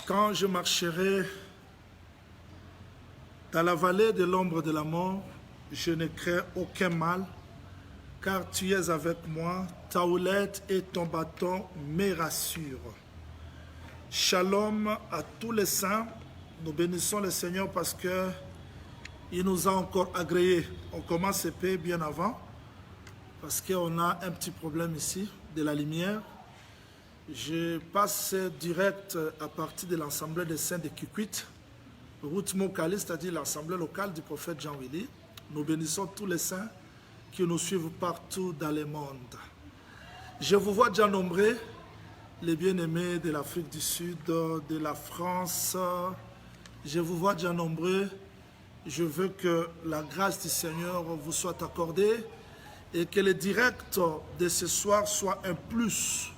Quand je marcherai dans la vallée de l'ombre de la mort, je ne crains aucun mal, car tu es avec moi, ta houlette et ton bâton me rassurent. Shalom à tous les saints, nous bénissons le Seigneur parce que il nous a encore agréé. On commence CP bien avant, parce qu'on a un petit problème ici, de la lumière. Je passe direct à partir de l'Assemblée des Saints de Kikwit, route Mokali, c'est-à-dire l'Assemblée locale du prophète Jean-Willy. Nous bénissons tous les saints qui nous suivent partout dans le monde. Je vous vois déjà nombreux, les bien-aimés de l'Afrique du Sud, de la France. Je vous vois déjà nombreux. Je veux que la grâce du Seigneur vous soit accordée et que le direct de ce soir soit un plus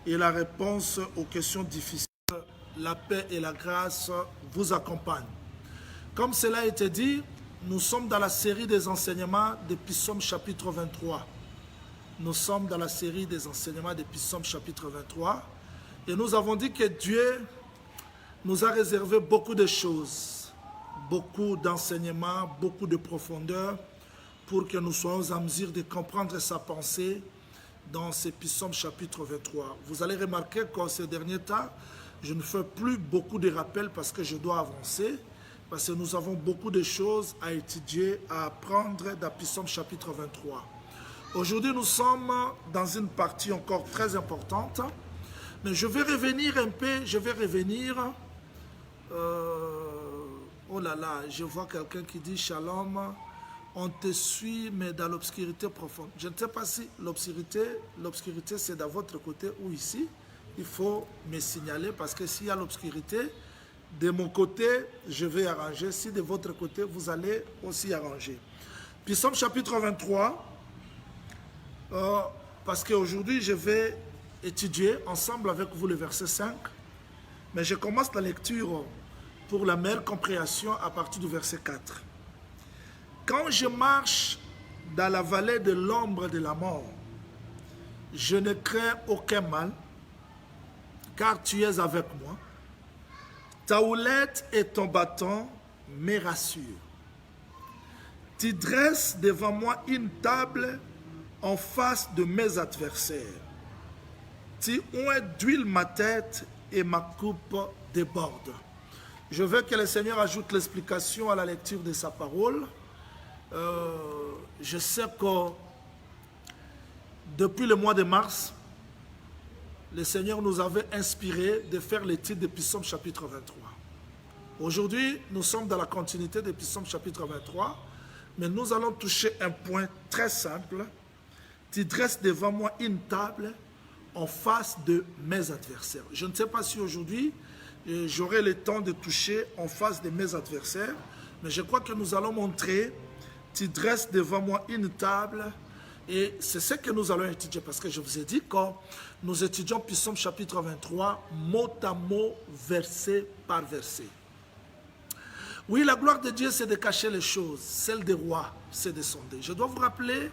et la réponse aux questions difficiles. La paix et la grâce vous accompagnent. Comme cela a été dit, nous sommes dans la série des enseignements de Psaume chapitre 23. Nous sommes dans la série des enseignements de Psaume chapitre 23. Et nous avons dit que Dieu nous a réservé beaucoup de choses, beaucoup d'enseignements, beaucoup de profondeur pour que nous soyons en mesure de comprendre sa pensée dans ce Psaume chapitre 23. Vous allez remarquer qu'en ces derniers temps, je ne fais plus beaucoup de rappels parce que je dois avancer, parce que nous avons beaucoup de choses à étudier, à apprendre dans Psaume chapitre 23. Aujourd'hui, nous sommes dans une partie encore très importante, mais je vais revenir un peu, oh là là, je vois quelqu'un qui dit Shalom, on te suit, mais dans l'obscurité profonde. Je ne sais pas si l'obscurité c'est de votre côté ou ici. Il faut me signaler parce que s'il y a l'obscurité, de mon côté, je vais arranger. Si de votre côté, vous allez aussi arranger. Psaume chapitre 23, parce qu'aujourd'hui, je vais étudier ensemble avec vous le verset 5. Mais je commence la lecture pour la meilleure compréhension à partir du verset 4. Quand je marche dans la vallée de l'ombre de la mort, je ne crains aucun mal, car tu es avec moi. Ta houlette et ton bâton me rassurent. Tu dresses devant moi une table en face de mes adversaires. Tu oins d'huile ma tête et ma coupe déborde. Je veux que le Seigneur ajoute l'explication à la lecture de sa parole. Je sais que depuis le mois de mars, le Seigneur nous avait inspiré de faire l'étude de Psaume chapitre 23. Aujourd'hui, nous sommes dans la continuité de Psaume chapitre 23, mais nous allons toucher un point très simple. Tu dresses devant moi une table en face de mes adversaires. Je ne sais pas si aujourd'hui, j'aurai le temps de toucher en face de mes adversaires, mais je crois que nous allons montrer, tu dresses devant moi une table. Et c'est ce que nous allons étudier, parce que je vous ai dit que nous étudions Psaume chapitre 23, mot à mot, verset par verset. Oui, la gloire de Dieu, c'est de cacher les choses. Celle des rois, c'est de sonder. Je dois vous rappeler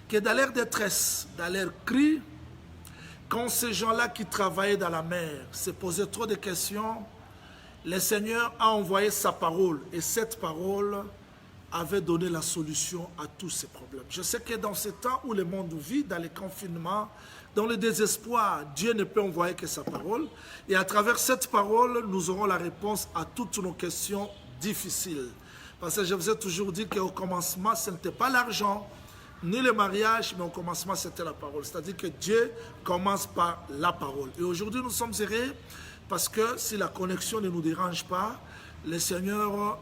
que dans leur détresse, dans leur cri, quand ces gens-là qui travaillaient dans la mer se posaient trop de questions, le Seigneur a envoyé sa parole. Et cette parole avait donné la solution à tous ces problèmes. Je sais que dans ce temps où le monde vit, dans le confinement, dans le désespoir, Dieu ne peut envoyer que sa parole. Et à travers cette parole, nous aurons la réponse à toutes nos questions difficiles. Parce que je vous ai toujours dit qu'au commencement, ce n'était pas l'argent, ni le mariage, mais au commencement, c'était la parole. C'est-à-dire que Dieu commence par la parole. Et aujourd'hui, nous sommes heureux parce que si la connexion ne nous dérange pas, le Seigneur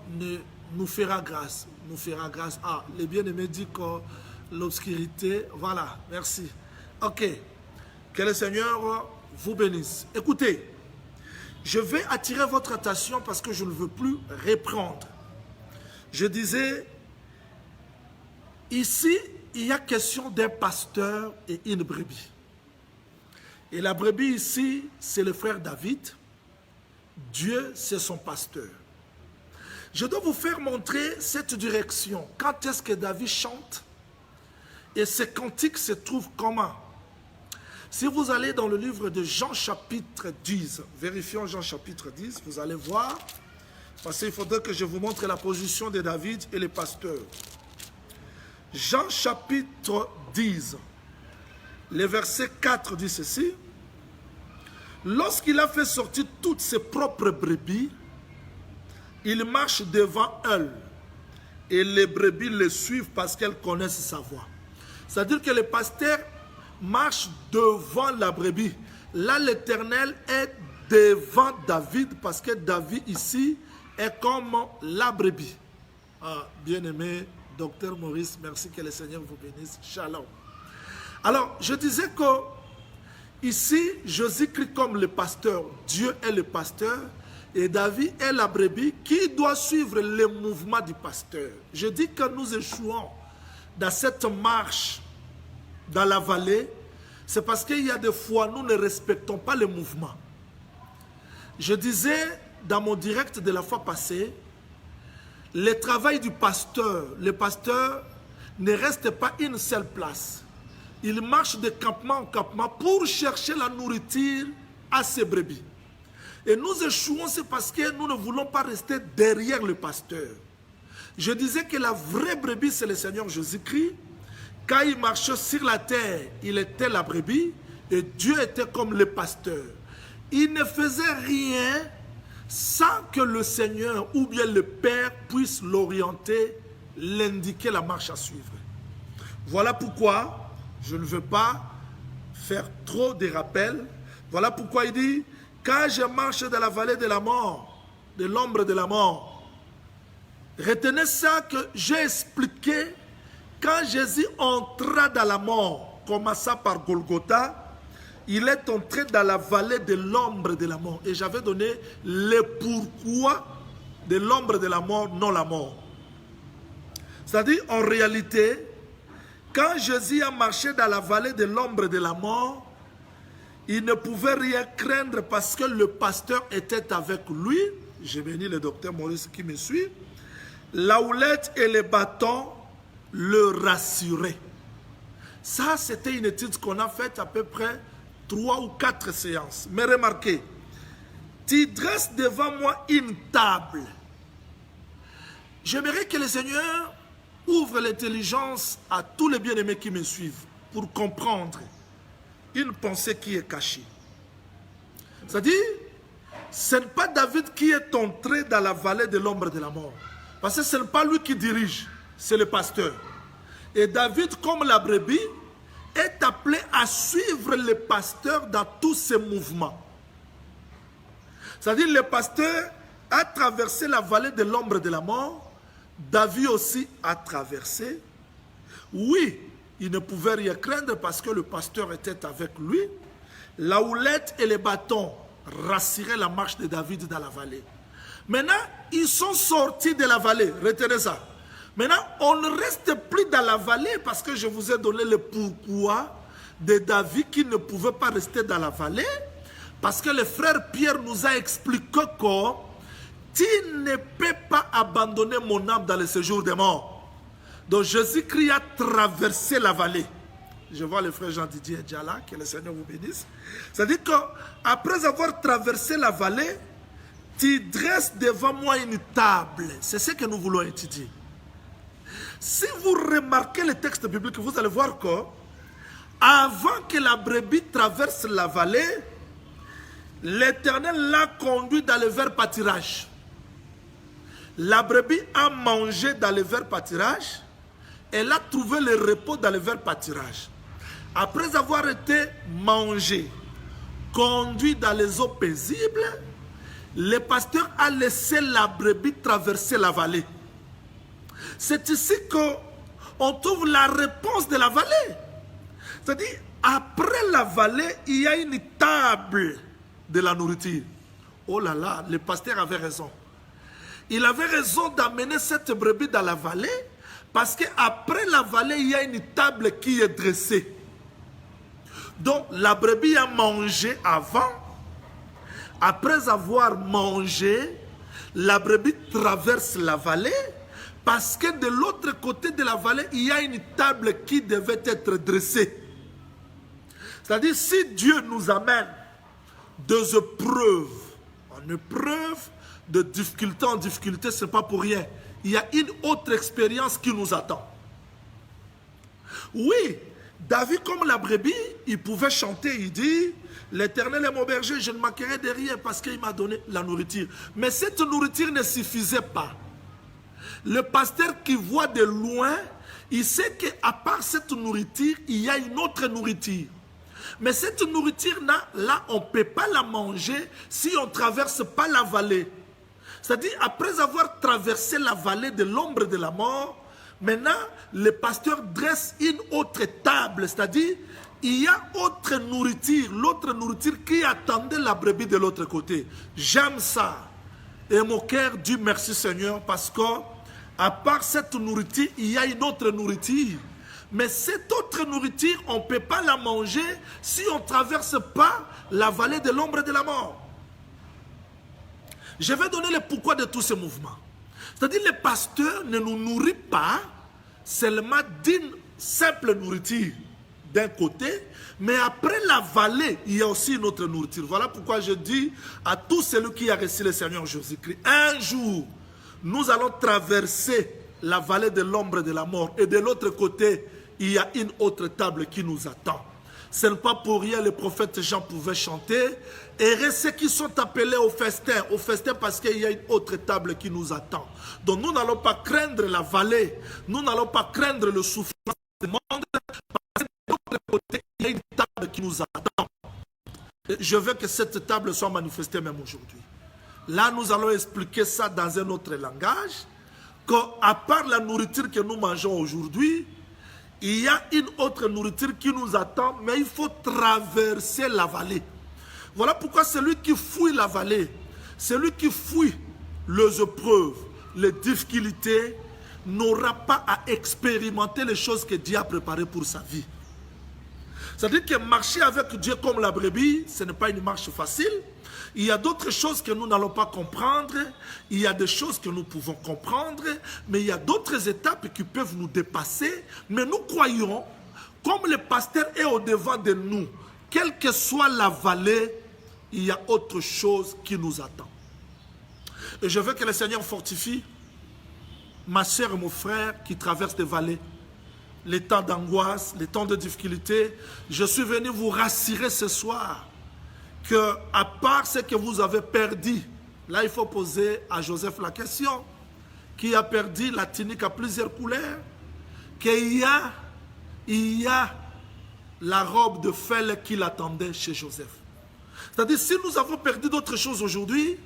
nous fera grâce. Nous fera grâce. Ah, les bien-aimés disent que l'obscurité, voilà, merci. Ok, que le Seigneur vous bénisse. Écoutez, je vais attirer votre attention parce que je ne veux plus reprendre. Je disais, ici, il y a question d'un pasteur et une brebis. Et la brebis ici, c'est le frère David. Dieu, c'est son pasteur. Je dois vous faire montrer cette direction. Quand est-ce que David chante? Et ces cantiques se trouvent comment? Si vous allez dans le livre de Jean chapitre 10, vérifions Jean chapitre 10, vous allez voir, parce qu'il faudrait que je vous montre la position de David et les pasteurs. Jean chapitre 10, le verset 4 dit ceci. Lorsqu'il a fait sortir toutes ses propres brebis, il marche devant elles et les brebis le suivent parce qu'elles connaissent sa voix. C'est-à-dire que le pasteur marche devant la brebis. Là, l'Éternel est devant David parce que David ici est comme la brebis. Ah, bien-aimé docteur Maurice, merci, que le Seigneur vous bénisse. Shalom. Alors, je disais que ici, Jésus-Christ comme le pasteur, Dieu est le pasteur et David est la brebis qui doit suivre le mouvement du pasteur. Je dis que nous échouons dans cette marche dans la vallée, c'est parce qu'il y a des fois nous ne respectons pas le mouvement. Je disais dans mon direct de la fois passée, le travail du pasteur, le pasteur ne reste pas une seule place. Il marche de campement en campement pour chercher la nourriture à ses brebis. Et nous échouons, c'est parce que nous ne voulons pas rester derrière le pasteur. Je disais que la vraie brebis, c'est le Seigneur Jésus-Christ. Quand il marchait sur la terre, il était la brebis et Dieu était comme le pasteur. Il ne faisait rien sans que le Seigneur ou bien le Père puisse l'orienter, l'indiquer la marche à suivre. Voilà pourquoi je ne veux pas faire trop de rappels. Voilà pourquoi il dit, quand je marche dans la vallée de la mort, de l'ombre de la mort, retenez ça que j'ai expliqué. Quand Jésus entra dans la mort, commença par Golgotha, il est entré dans la vallée de l'ombre de la mort. Et j'avais donné le pourquoi de l'ombre de la mort, non la mort. C'est-à-dire, en réalité, quand Jésus a marché dans la vallée de l'ombre de la mort, il ne pouvait rien craindre parce que le pasteur était avec lui. J'ai béni le docteur Maurice qui me suit. La houlette et les bâtons le rassuraient. Ça, c'était une étude qu'on a faite à peu près 3 ou 4 séances. Mais remarquez, tu dresses devant moi une table. J'aimerais que le Seigneur ouvre l'intelligence à tous les bien-aimés qui me suivent pour comprendre une pensée qui est cachée. C'est-à-dire, ce n'est pas David qui est entré dans la vallée de l'ombre de la mort. Parce que ce n'est pas lui qui dirige, c'est le pasteur. Et David, comme la brebis, est appelé à suivre le pasteur dans tous ses mouvements. C'est-à-dire, le pasteur a traversé la vallée de l'ombre de la mort. David aussi a traversé. Oui, il ne pouvait rien craindre parce que le pasteur était avec lui. La houlette et les bâtons rassuraient la marche de David dans la vallée. Maintenant, ils sont sortis de la vallée. Retenez ça. Maintenant, on ne reste plus dans la vallée parce que je vous ai donné le pourquoi de David qui ne pouvait pas rester dans la vallée. Parce que le frère Pierre nous a expliqué que tu ne peux pas abandonner mon âme dans le séjour des morts. Donc Jésus-Christ a traversé la vallée. Je vois le frère Jean-Didier Djala, que le Seigneur vous bénisse. C'est-à-dire qu'après avoir traversé la vallée, tu dresses devant moi une table. C'est ce que nous voulons étudier. Si vous remarquez le texte biblique, vous allez voir que avant que la brebis traverse la vallée, l'Éternel l'a conduit dans le vert pâturage. La brebis a mangé dans le vert pâturage. Elle a trouvé le repos dans le vert pâturage. Après avoir été mangé, conduit dans les eaux paisibles, le pasteur a laissé la brebis traverser la vallée. C'est ici qu'on trouve la réponse de la vallée. C'est-à-dire, après la vallée, il y a une table de la nourriture. Oh là là, le pasteur avait raison. Il avait raison d'amener cette brebis dans la vallée parce qu'après la vallée, il y a une table qui est dressée. Donc, la brebis a mangé avant. Après avoir mangé, la brebis traverse la vallée parce que de l'autre côté de la vallée, il y a une table qui devait être dressée. C'est-à-dire, si Dieu nous amène des épreuves, en épreuve, de difficulté en difficulté, ce n'est pas pour rien. Il y a une autre expérience qui nous attend. Oui, David, comme la brebis, il pouvait chanter, il dit, l'Éternel est mon berger, je ne manquerai de rien parce qu'il m'a donné la nourriture. Mais cette nourriture ne suffisait pas. Le pasteur qui voit de loin, il sait qu'à part cette nourriture, il y a une autre nourriture. Mais cette nourriture-là, on ne peut pas la manger si on ne traverse pas la vallée. C'est-à-dire, après avoir traversé la vallée de l'ombre de la mort, maintenant, le pasteur dresse une autre table. C'est-à-dire, il y a autre nourriture, l'autre nourriture qui attendait la brebis de l'autre côté. J'aime ça. Et mon cœur dit merci Seigneur parce qu'à part cette nourriture, il y a une autre nourriture. Mais cette autre nourriture, on ne peut pas la manger si on ne traverse pas la vallée de l'ombre de la mort. Je vais donner le pourquoi de tous ces mouvements. C'est-à-dire le pasteur ne nous nourrit pas seulement d'une simple nourriture d'un côté, mais après la vallée, il y a aussi une autre nourriture. Voilà pourquoi je dis à tous celui qui a reçu le Seigneur Jésus-Christ, un jour, nous allons traverser la vallée de l'ombre de la mort et de l'autre côté, il y a une autre table qui nous attend. Ce n'est pas pour rien le prophète Jean pouvait chanter. Et ceux qui sont appelés au festin parce qu'il y a une autre table qui nous attend. Donc nous n'allons pas craindre la vallée, nous n'allons pas craindre le souffrance du monde, parce que de l'autre côté, il y a une table qui nous attend. Et je veux que cette table soit manifestée même aujourd'hui. Là, nous allons expliquer ça dans un autre langage, qu'à part la nourriture que nous mangeons aujourd'hui, il y a une autre nourriture qui nous attend, mais il faut traverser la vallée. Voilà pourquoi celui qui fuit la vallée, celui qui fuit les épreuves, les difficultés, n'aura pas à expérimenter les choses que Dieu a préparées pour sa vie. C'est-à-dire que marcher avec Dieu comme la brebis, ce n'est pas une marche facile. Il y a d'autres choses que nous n'allons pas comprendre. Il y a des choses que nous pouvons comprendre. Mais il y a d'autres étapes qui peuvent nous dépasser. Mais nous croyons, comme le pasteur est au-devant de nous, quelle que soit la vallée, il y a autre chose qui nous attend. Et je veux que le Seigneur fortifie ma soeur et mon frère qui traversent des vallées. Les temps d'angoisse, les temps de difficulté. Je suis venu vous rassurer ce soir que, à part ce que vous avez perdu, là il faut poser à Joseph la question, qui a perdu la tunique à plusieurs couleurs, qu'il y a la robe de fêle qui l'attendait chez Joseph. C'est-à-dire, si nous avons perdu d'autres choses aujourd'hui,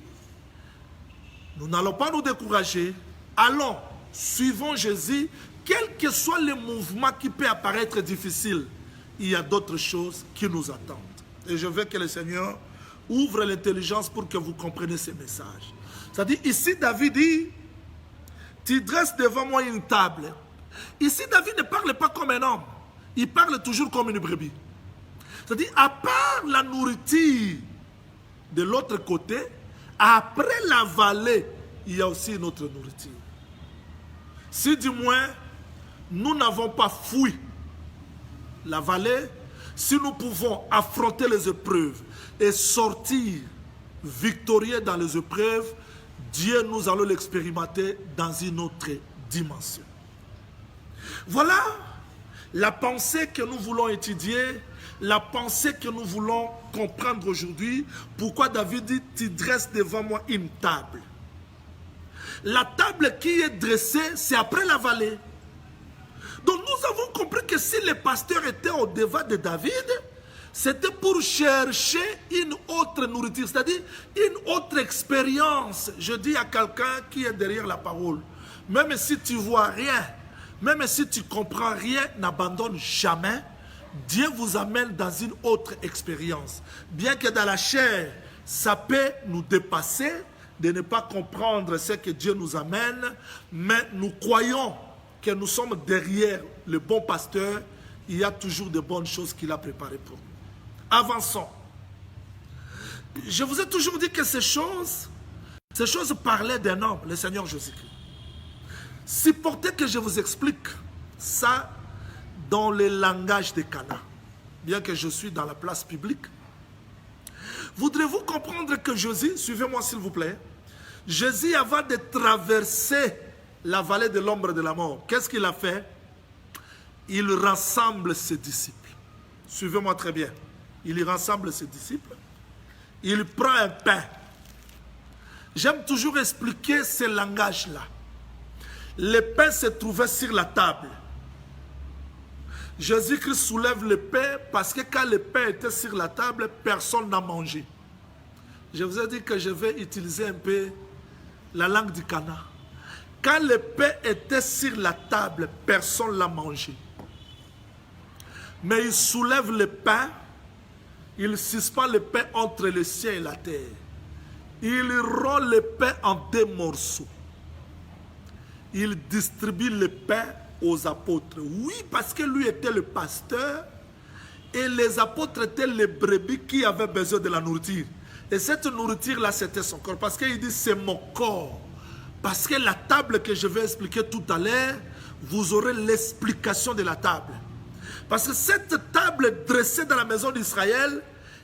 nous n'allons pas nous décourager. Allons, suivons Jésus, quel que soit le mouvement qui peut apparaître difficile, il y a d'autres choses qui nous attendent. Et je veux que le Seigneur ouvre l'intelligence pour que vous compreniez ces messages. C'est-à-dire, ici David dit, tu dresses devant moi une table. Ici David ne parle pas comme un homme, il parle toujours comme une brebis. C'est-à-dire, à part la nourriture de l'autre côté, après la vallée, il y a aussi une autre nourriture. Si du moins, nous n'avons pas fui la vallée, si nous pouvons affronter les épreuves et sortir victorieux dans les épreuves, Dieu, nous allons l'expérimenter dans une autre dimension. Voilà la pensée que nous voulons étudier, la pensée que nous voulons comprendre aujourd'hui. Pourquoi David dit, tu dresses devant moi une table. La table qui est dressée, c'est après la vallée. Donc nous avons compris que si le pasteur était au-devant de David, c'était pour chercher une autre nourriture, c'est-à-dire une autre expérience. Je dis à quelqu'un qui est derrière la parole, même si tu vois rien, même si tu comprends rien, n'abandonne jamais. Dieu vous amène dans une autre expérience. Bien que dans la chair, ça peut nous dépasser, de ne pas comprendre ce que Dieu nous amène, mais nous croyons que nous sommes derrière le bon pasteur. Il y a toujours de bonnes choses qu'il a préparées pour nous. Avançons. Je vous ai toujours dit que ces choses parlaient d'un homme, le Seigneur Jésus-Christ. Supportez que je vous explique ça dans le langage de Cana. bien que je suis dans la place publique. Voudrez-vous comprendre que Jésus, suivez-moi s'il vous plaît, Jésus avant de traverser la vallée de l'ombre de la mort, qu'est-ce qu'il a fait? Il rassemble ses disciples. Suivez-moi très bien. Il y rassemble ses disciples. Il prend un pain. J'aime toujours expliquer ce langage-là. Le pain se trouvait sur la table. Jésus-Christ soulève le pain parce que quand le pain était sur la table, personne n'a mangé. Je vous ai dit que je vais utiliser un peu la langue du Cana. Quand le pain était sur la table, personne ne l'a mangé. Mais il soulève le pain, il suspend le pain entre le ciel et la terre. Il rompt le pain en 2 morceaux. Il distribue le pain aux apôtres. Oui, parce que lui était le pasteur et les apôtres étaient les brebis qui avaient besoin de la nourriture. Et cette nourriture-là, c'était son corps. Parce qu'il dit, c'est mon corps. Parce que la table que je vais expliquer tout à l'heure, vous aurez l'explication de la table. Parce que cette table dressée dans la maison d'Israël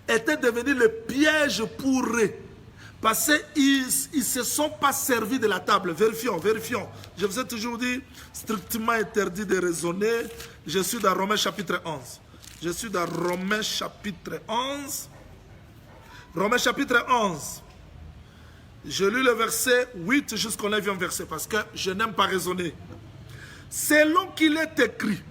était devenue le piège pour eux. Parce qu'ils ne se sont pas servis de la table. Vérifions, vérifions. Je vous ai toujours dit, strictement interdit de raisonner. Je suis dans Romains chapitre 11. Je suis dans Romains chapitre 11. Romains chapitre 11. Je lis le verset 8 jusqu'au 9e verset parce que je n'aime pas raisonner. Selon qu'il est écrit,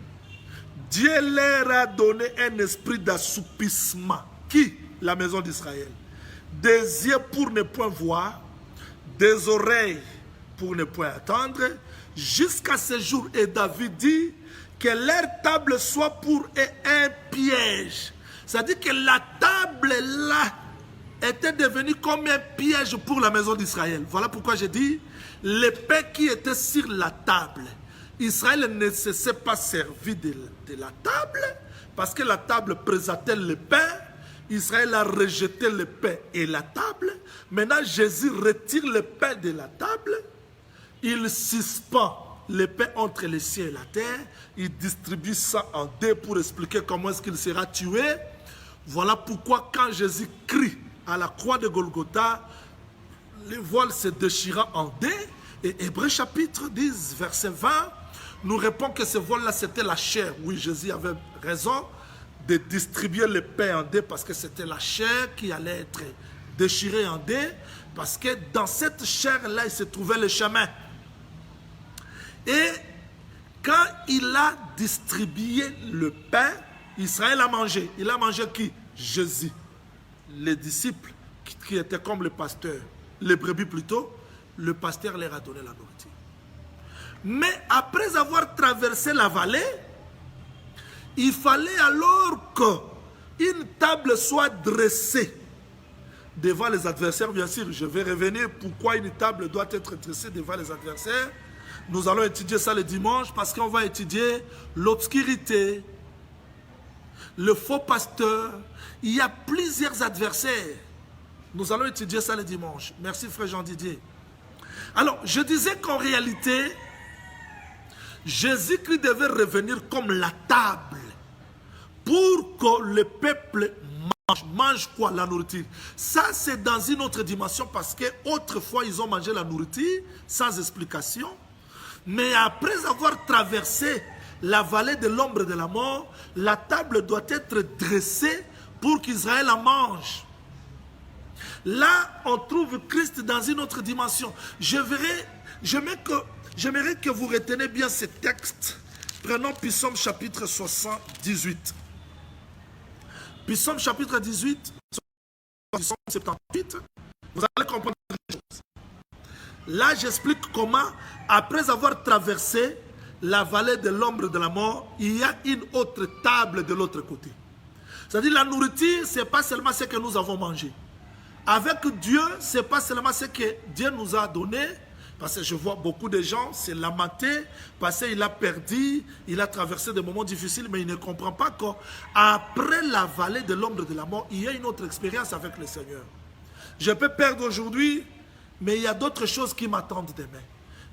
Dieu leur a donné un esprit d'assoupissement. Qui? La maison d'Israël. Des yeux pour ne point voir, des oreilles pour ne point attendre, jusqu'à ce jour. Et David dit que leur table soit pour eux un piège. C'est-à-dire que la table là était devenue comme un piège pour la maison d'Israël. Voilà pourquoi j'ai dit, le pain qui était sur la table, Israël ne s'est pas servi de la table, parce que la table présentait le pain. Israël a rejeté le pain et la table. Maintenant, Jésus retire le pain de la table. Il suspend le pain entre le ciel et la terre. Il distribue ça en 2 pour expliquer comment est-ce qu'il sera tué. Voilà pourquoi quand Jésus crie à la croix de Golgotha, le voile se déchira en 2. Et Hébreux chapitre 10, verset 20, nous répond que ce voile-là, c'était la chair. Oui, Jésus avait raison de distribuer le pain en 2 parce que c'était la chair qui allait être déchirée en 2 parce que dans cette chair-là, il se trouvait le chemin. Et quand il a distribué le pain, Israël a mangé. Il a mangé qui? Jésus. Les disciples qui étaient comme le pasteur, les brebis plutôt, le pasteur leur a donné la nourriture. Mais après avoir traversé la vallée, il fallait alors qu'une table soit dressée devant les adversaires. Bien sûr, je vais revenir pourquoi une table doit être dressée devant les adversaires. Nous allons étudier ça le dimanche parce qu'on va étudier l'obscurité, le faux pasteur. Il y a plusieurs adversaires. Nous allons étudier ça le dimanche. Merci frère Jean-Didier. Alors, je disais qu'en réalité, Jésus-Christ devait revenir comme la table pour que le peuple mange quoi? La nourriture. Ça, c'est dans une autre dimension parce qu'autrefois, ils ont mangé la nourriture sans explication. Mais après avoir traversé la vallée de l'ombre de la mort, la table doit être dressée pour qu'Israël en mange. Là, on trouve Christ dans une autre dimension. J'aimerais que vous reteniez bien ce texte. Prenons Psaume chapitre 78. Psaume chapitre 18, Psaume 78, vous allez comprendre quelque chose. Là, j'explique comment, après avoir traversé la vallée de l'ombre de la mort, il y a une autre table de l'autre côté. C'est-à-dire la nourriture, ce n'est pas seulement ce que nous avons mangé. Avec Dieu, ce n'est pas seulement ce que Dieu nous a donné, parce que je vois beaucoup de gens se lamenter, parce qu'il a perdu, il a traversé des moments difficiles, mais il ne comprend pas qu'après la vallée de l'ombre de la mort, il y a une autre expérience avec le Seigneur. Je peux perdre aujourd'hui, mais il y a d'autres choses qui m'attendent demain.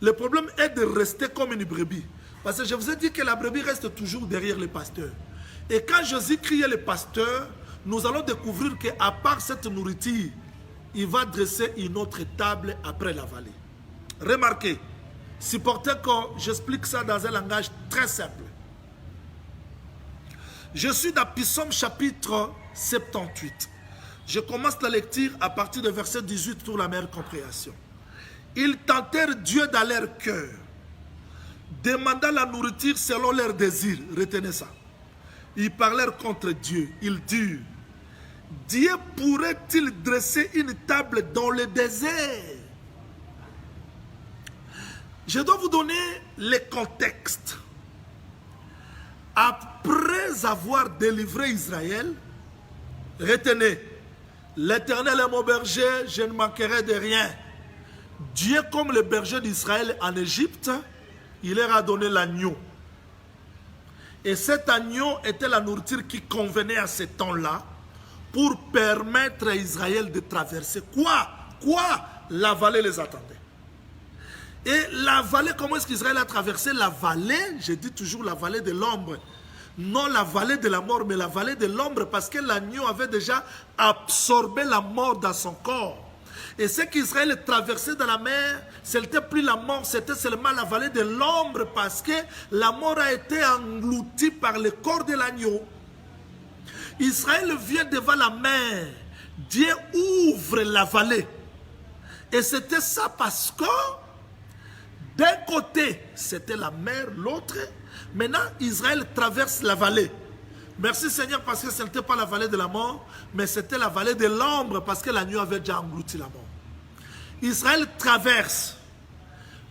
Le problème est de rester comme une brebis. Parce que je vous ai dit que la brebis reste toujours derrière le pasteur. Et quand Jésus criait le pasteur, nous allons découvrir qu'à part cette nourriture, il va dresser une autre table après la vallée. Remarquez, supportez que j'explique ça dans un langage très simple. Je suis dans Psaume chapitre 78. Je commence la lecture à partir du verset 18 pour la meilleure compréhension. Ils tentèrent Dieu dans leur cœur, demandant la nourriture selon leurs désirs. Retenez ça. Ils parlèrent contre Dieu. Ils dirent, Dieu pourrait-il dresser une table dans le désert? Je dois vous donner le contexte. Après avoir délivré Israël, retenez, l'Éternel est mon berger, je ne manquerai de rien. Dieu, comme le berger d'Israël en Égypte, il leur a donné l'agneau. Et cet agneau était la nourriture qui convenait à ce temps-là pour permettre à Israël de traverser. Quoi? La vallée les attendait. Et la vallée, comment est-ce qu'Israël a traversé la vallée? Je dis toujours la vallée de l'ombre. Non la vallée de la mort, mais la vallée de l'ombre, parce que l'agneau avait déjà absorbé la mort dans son corps. Et ce qu'Israël traversait dans la mer, ce n'était plus la mort, c'était seulement la vallée de l'ombre, parce que la mort a été engloutie par le corps de l'agneau. Israël vient devant la mer, Dieu ouvre la vallée. Et c'était ça parce que d'un côté, c'était la mer, l'autre. Maintenant, Israël traverse la vallée. Merci Seigneur parce que ce n'était pas la vallée de la mort, mais c'était la vallée de l'ombre parce que l'agneau avait déjà englouti la mort. Israël traverse.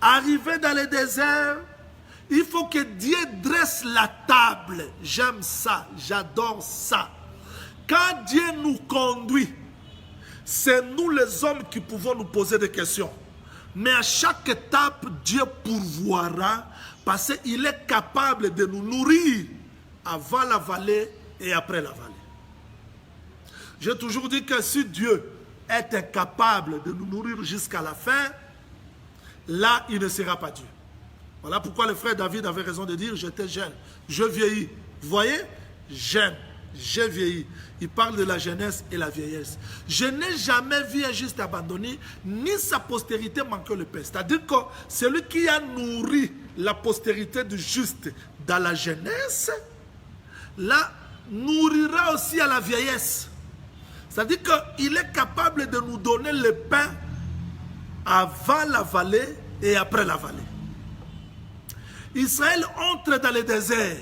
Arrivé dans le désert, il faut que Dieu dresse la table. J'aime ça, j'adore ça. Quand Dieu nous conduit, c'est nous les hommes qui pouvons nous poser des questions. Mais à chaque étape, Dieu pourvoira parce qu'il est capable de nous nourrir avant la vallée et après la vallée. J'ai toujours dit que si Dieu est incapable de nous nourrir jusqu'à la fin, là, il ne sera pas Dieu. Voilà pourquoi le frère David avait raison de dire, j'étais jeune, je vieillis. Vous voyez, jeune, j'ai vieilli. Il parle de la jeunesse et la vieillesse. Je n'ai jamais vu un juste abandonné, ni sa postérité manquer le pain. C'est-à-dire que celui qui a nourri la postérité du juste dans la jeunesse, là, nourrira aussi à la vieillesse. C'est-à-dire qu'il est capable de nous donner le pain avant la vallée et après la vallée. Israël entre dans le désert.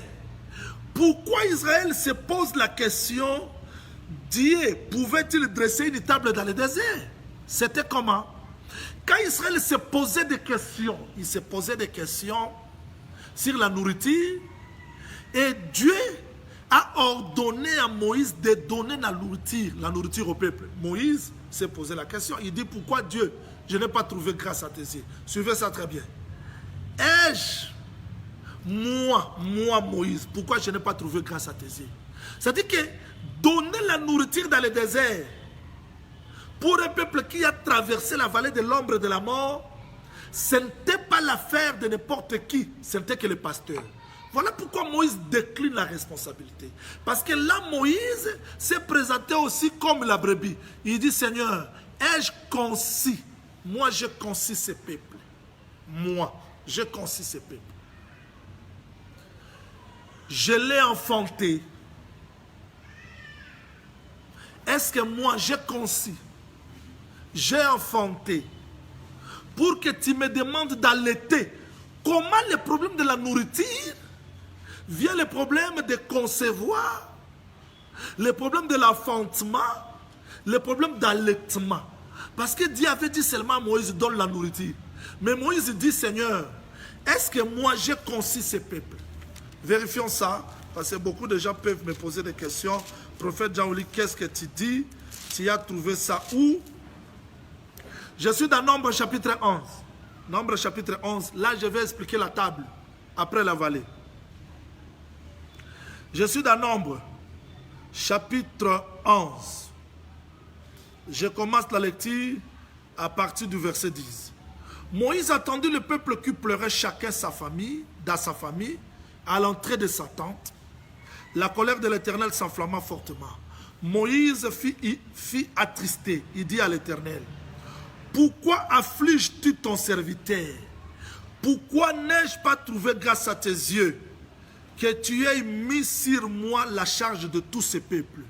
Pourquoi Israël se pose la question, Dieu pouvait-il dresser une table dans le désert? C'était comment? Quand Israël se posait des questions, il se posait des questions sur la nourriture et Dieu a ordonné à Moïse de donner la nourriture au peuple. Moïse s'est posé la question, il dit pourquoi Dieu, je n'ai pas trouvé grâce à tes yeux. Suivez ça très bien. Ai-je, moi Moïse, pourquoi je n'ai pas trouvé grâce à tes yeux? C'est-à-dire que donner la nourriture dans le désert pour un peuple qui a traversé la vallée de l'ombre de la mort, ce n'était pas l'affaire de n'importe qui, ce n'était que le pasteur. Voilà pourquoi Moïse décline la responsabilité. Parce que là, Moïse s'est présenté aussi comme la brebis. Il dit, Seigneur, ai-je concis? Moi, je concis ce peuple. Moi, je concis ce peuple. Je l'ai enfanté. Est-ce que moi, j'ai concis? J'ai enfanté. Pour que tu me demandes d'allaiter. Comment le problème de la nourriture vient le problème de concevoir, le problème de l'enfantement, le problème d'allaitement. Parce que Dieu avait dit seulement à Moïse, donne la nourriture. Mais Moïse dit, Seigneur, est-ce que moi j'ai concis ce peuple? Vérifions ça, parce que beaucoup de gens peuvent me poser des questions. Prophète Jean-Oli, qu'est-ce que tu dis? Tu as trouvé ça où? Je suis dans Nombre chapitre 11. Nombre chapitre 11, là je vais expliquer la table, après la vallée. Je suis dans Nombre, chapitre 11. Je commence la lecture à partir du verset 10. Moïse attendit le peuple qui pleurait chacun sa famille, dans sa famille, à l'entrée de sa tente. La colère de l'Éternel s'enflamma fortement. Moïse fit attrister. Il dit à l'Éternel, pourquoi affliges-tu ton serviteur? Pourquoi n'ai-je pas trouvé grâce à tes yeux que tu aies mis sur moi la charge de tous ces peuples?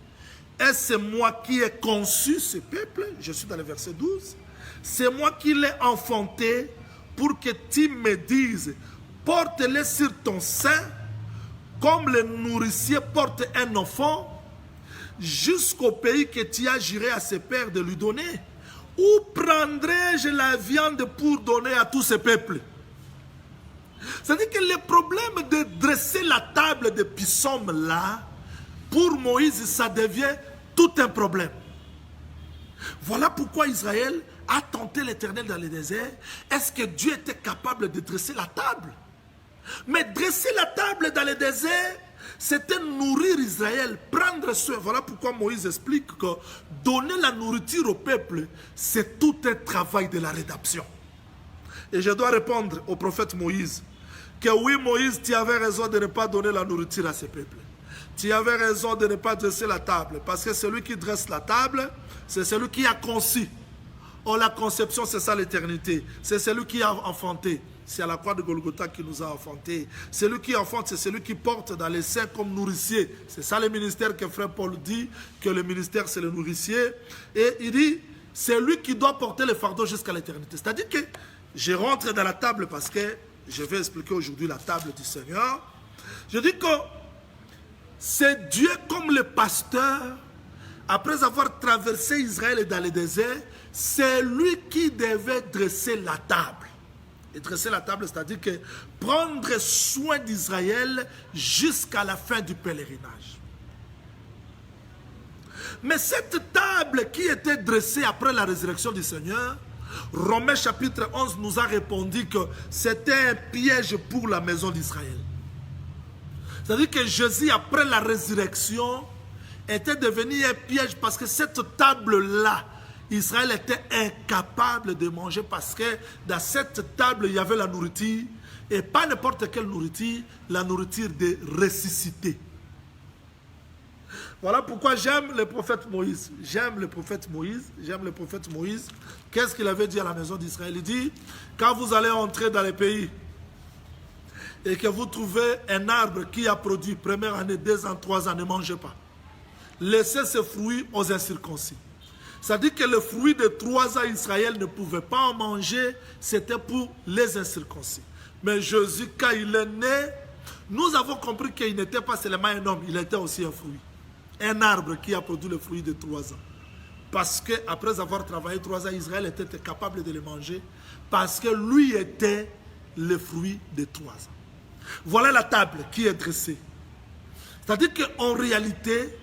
Est-ce moi qui ai conçu ces peuples? Je suis dans le verset 12. C'est moi qui l'ai enfanté pour que tu me dises, porte-les sur ton sein, comme le nourricier porte un enfant, jusqu'au pays que tu as juré à ses pères de lui donner. Où prendrai-je la viande pour donner à tous ces peuples? C'est-à-dire que le problème de dresser la table de Pissom là, pour Moïse, ça devient tout un problème. Voilà pourquoi Israël a tenté l'Éternel dans le désert. Est-ce que Dieu était capable de dresser la table? Mais dresser la table dans le désert, c'était nourrir Israël, prendre soin. Voilà pourquoi Moïse explique que donner la nourriture au peuple, c'est tout un travail de la rédemption. Et je dois répondre au prophète Moïse que oui, Moïse, tu avais raison de ne pas donner la nourriture à ce peuple. Tu avais raison de ne pas dresser la table, parce que celui qui dresse la table, c'est celui qui a conçu. Oh, la conception, c'est ça l'éternité. C'est celui qui a enfanté. C'est à la croix de Golgotha qui nous a enfantés. Celui qui enfante, c'est celui qui porte dans les seins comme nourricier. C'est ça le ministère que frère Paul dit, que le ministère c'est le nourricier. Et il dit, c'est lui qui doit porter le fardeau jusqu'à l'éternité. C'est-à-dire que je rentre dans la table parce que je vais expliquer aujourd'hui la table du Seigneur. Je dis que c'est Dieu comme le pasteur, après avoir traversé Israël dans le désert, c'est lui qui devait dresser la table. Et dresser la table, c'est-à-dire que prendre soin d'Israël jusqu'à la fin du pèlerinage. Mais cette table qui était dressée après la résurrection du Seigneur, Romains chapitre 11 nous a répondu que c'était un piège pour la maison d'Israël. C'est-à-dire que Jésus, après la résurrection, était devenu un piège parce que cette table-là, Israël était incapable de manger parce que dans cette table, il y avait la nourriture, et pas n'importe quelle nourriture, la nourriture de ressuscité. Voilà pourquoi j'aime le prophète Moïse. J'aime le prophète Moïse. J'aime le prophète Moïse. Qu'est-ce qu'il avait dit à la maison d'Israël? Il dit, quand vous allez entrer dans les pays et que vous trouvez un arbre qui a produit première année, 2 ans, 3 ans, ne mangez pas. Laissez ce fruit aux incirconcis. Ça dit que le fruit de 3 ans, Israël ne pouvait pas en manger, c'était pour les incirconcis. Mais Jésus, quand il est né, nous avons compris qu'il n'était pas seulement un homme, il était aussi un fruit. Un arbre qui a produit le fruit de 3 ans. Parce qu'après avoir travaillé 3 ans, Israël était capable de le manger, parce que lui était le fruit de 3 ans. Voilà la table qui est dressée. C'est-à-dire qu'en réalité,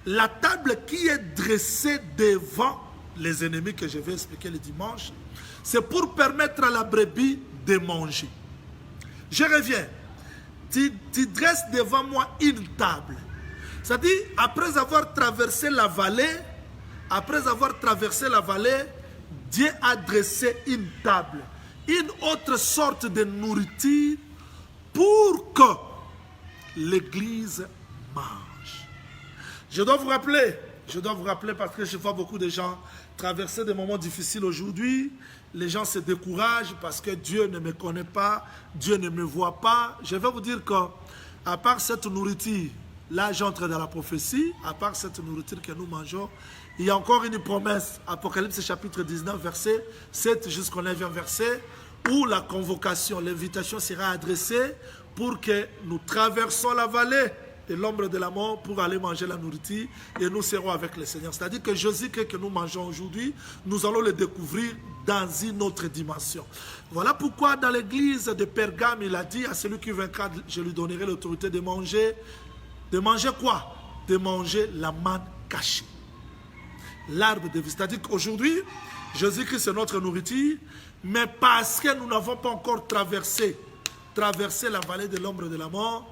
la table qui est dressée devant les ennemis que je vais expliquer le dimanche, c'est pour permettre à la brebis de manger. Je reviens. Tu dresses devant moi une table. C'est-à-dire, après avoir traversé la vallée, Dieu a dressé une table, une autre sorte de nourriture pour que l'Église mange. Je dois vous rappeler parce que je vois beaucoup de gens traverser des moments difficiles aujourd'hui. Les gens se découragent parce que Dieu ne me connaît pas, Dieu ne me voit pas. Je vais vous dire qu'à part cette nourriture, là j'entre dans la prophétie, à part cette nourriture que nous mangeons, il y a encore une promesse, Apocalypse chapitre 19, verset 7 jusqu'au 9e verset, où la convocation, l'invitation sera adressée pour que nous traversons la vallée de l'ombre de la mort pour aller manger la nourriture et nous serons avec le Seigneur. C'est-à-dire que Jésus que nous mangeons aujourd'hui, nous allons le découvrir dans une autre dimension. Voilà pourquoi dans l'église de Pergame, il a dit à celui qui vaincra, je lui donnerai l'autorité de manger quoi? De manger la manne cachée. L'arbre de vie. C'est-à-dire qu'aujourd'hui, Jésus-Christ c'est notre nourriture, mais parce que nous n'avons pas encore traversé la vallée de l'ombre de la mort,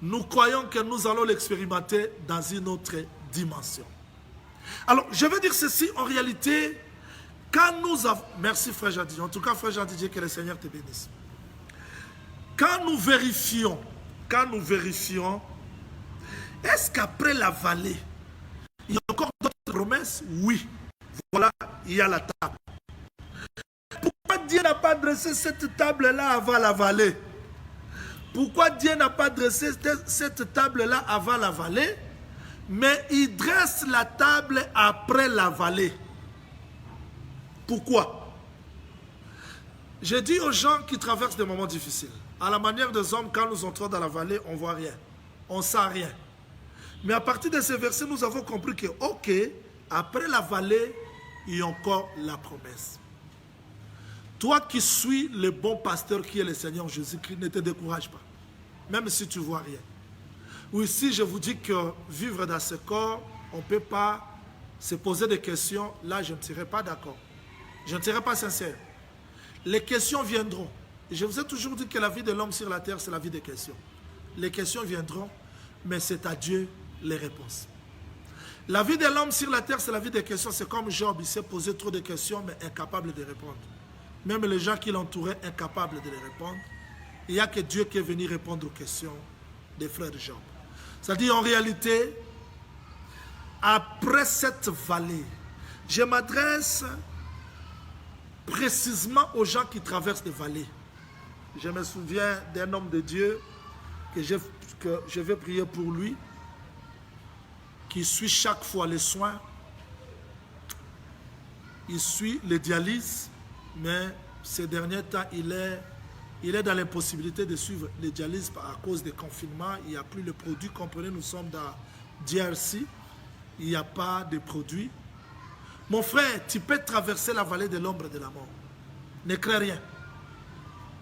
nous croyons que nous allons l'expérimenter dans une autre dimension. Alors, je veux dire ceci, en réalité, quand nous avons... Merci frère Jean-Didier. En tout cas, frère Jean-Didier, que le Seigneur te bénisse. Quand nous vérifions Est-ce qu'après la vallée, il y a encore d'autres promesses? Oui. Voilà, il y a la table. Pourquoi Dieu n'a pas dressé cette table-là avant la vallée? Pourquoi Dieu n'a pas dressé cette table-là avant la vallée, mais il dresse la table après la vallée? Pourquoi? Je dis aux gens qui traversent des moments difficiles, à la manière des hommes, quand nous entrons dans la vallée, on ne voit rien, on ne sent rien. Mais à partir de ces versets, nous avons compris que, ok, après la vallée, il y a encore la promesse. Toi qui suis le bon pasteur qui est le Seigneur Jésus-Christ, ne te décourage pas, même si tu ne vois rien. Ou si je vous dis que vivre dans ce corps, on ne peut pas se poser des questions, là je ne serai pas d'accord. Je ne serai pas sincère. Les questions viendront. Je vous ai toujours dit que la vie de l'homme sur la terre, c'est la vie des questions. Les questions viendront, mais c'est à Dieu les réponses. La vie de l'homme sur la terre, c'est la vie des questions. C'est comme Job, il s'est posé trop de questions, mais incapable de répondre. Même les gens qui l'entouraient, incapables de les répondre. Il n'y a que Dieu qui est venu répondre aux questions des frères de Job. C'est-à-dire, en réalité, après cette vallée, je m'adresse précisément aux gens qui traversent des vallées. Je me souviens d'un homme de Dieu que je vais prier pour lui, qui suit chaque fois les soins. Il suit les dialyses, mais ces derniers temps, il est dans l'impossibilité de suivre les dialyses à cause des confinements. Il n'y a plus de produits. Comprenez, nous sommes dans DRC. Il n'y a pas de produits. Mon frère, tu peux traverser la vallée de l'ombre de la mort. Ne crains rien.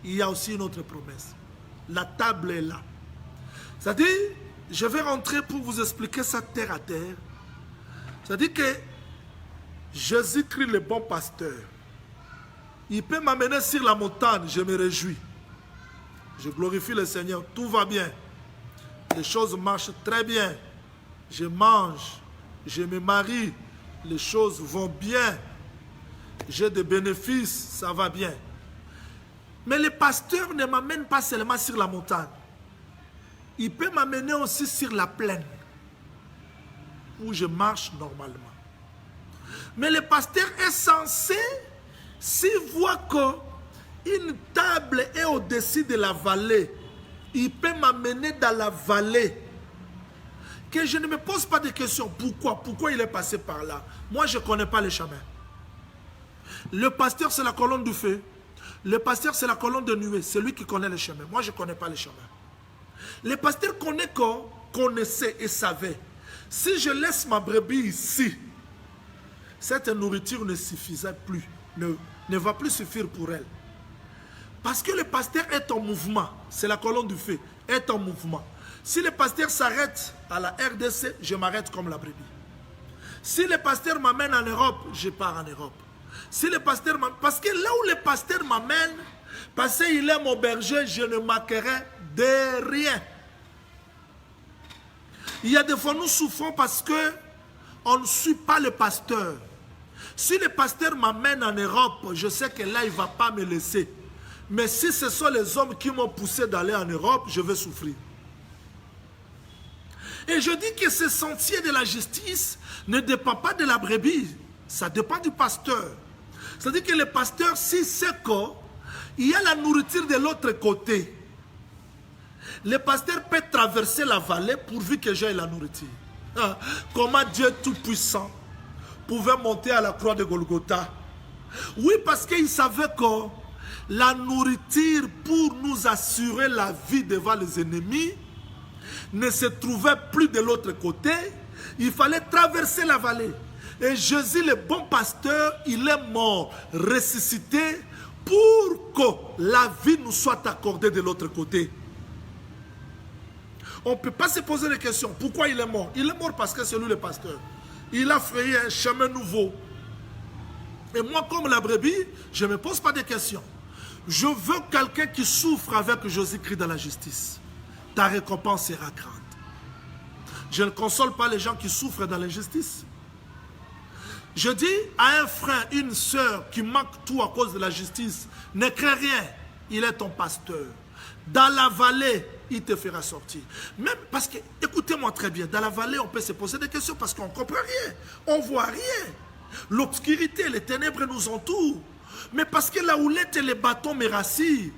Il y a aussi une autre promesse. La table est là. C'est-à-dire, je vais rentrer pour vous expliquer ça terre à terre. C'est-à-dire que Jésus-Christ, le bon pasteur, il peut m'amener sur la montagne, je me réjouis. Je glorifie le Seigneur, tout va bien. Les choses marchent très bien. Je mange, je me marie, les choses vont bien. J'ai des bénéfices, ça va bien. Mais le pasteur ne m'amène pas seulement sur la montagne. Il peut m'amener aussi sur la plaine, où je marche normalement. Mais le pasteur est censé, s'il voit qu'une table est au-dessus de la vallée, il peut m'amener dans la vallée. Que je ne me pose pas de questions. Pourquoi il est passé par là? Moi, je ne connais pas le chemin. Le pasteur, c'est la colonne du feu. Le pasteur, c'est la colonne de nuée. C'est lui qui connaît le chemin. Moi, je ne connais pas le chemin. Le pasteur connaissait et savait. Si je laisse ma brebis ici, cette nourriture ne suffisait plus, ne va plus suffire pour elle. Parce que le pasteur est en mouvement, c'est la colonne du feu, est en mouvement. Si le pasteur s'arrête à la RDC, je m'arrête comme la brebis. Si le pasteur m'amène en Europe, je pars en Europe. Si le pasteur parce que là où le pasteur m'amène, parce qu'il est mon berger, je ne manquerai de rien. Il y a des fois nous souffrons parce que on ne suit pas le pasteur. Si le pasteur m'amène en Europe, je sais que là, il ne va pas me laisser. Mais si ce sont les hommes qui m'ont poussé d'aller en Europe, je vais souffrir. Et je dis que ce sentier de la justice ne dépend pas de la brebis. Ça dépend du pasteur. C'est-à-dire que le pasteur, s'il sait qu'il y a la nourriture de l'autre côté, le pasteur peut traverser la vallée pourvu que j'aie la nourriture. Ah, comment Dieu Tout-Puissant pouvait monter à la croix de Golgotha? Oui, parce qu'il savait que la nourriture pour nous assurer la vie devant les ennemis ne se trouvait plus de l'autre côté. Il fallait traverser la vallée. Et Jésus, le bon pasteur, il est mort, ressuscité, pour que la vie nous soit accordée de l'autre côté. On ne peut pas se poser des questions. Pourquoi il est mort? Il est mort parce que c'est lui le pasteur. Il a frayé un chemin nouveau. Et moi, comme la brebis, je ne me pose pas de questions. Je veux quelqu'un qui souffre avec Jésus-Christ dans la justice. Ta récompense sera grande. Je ne console pas les gens qui souffrent dans l'injustice. Je dis à un frère, une soeur qui manque tout à cause de la justice, ne crains rien, il est ton pasteur. Dans la vallée, il te fera sortir. Même parce que, écoutez-moi très bien, dans la vallée, on peut se poser des questions parce qu'on ne comprend rien. On ne voit rien. L'obscurité, les ténèbres nous entourent. Mais parce que la houlette et les bâtons me rassurent.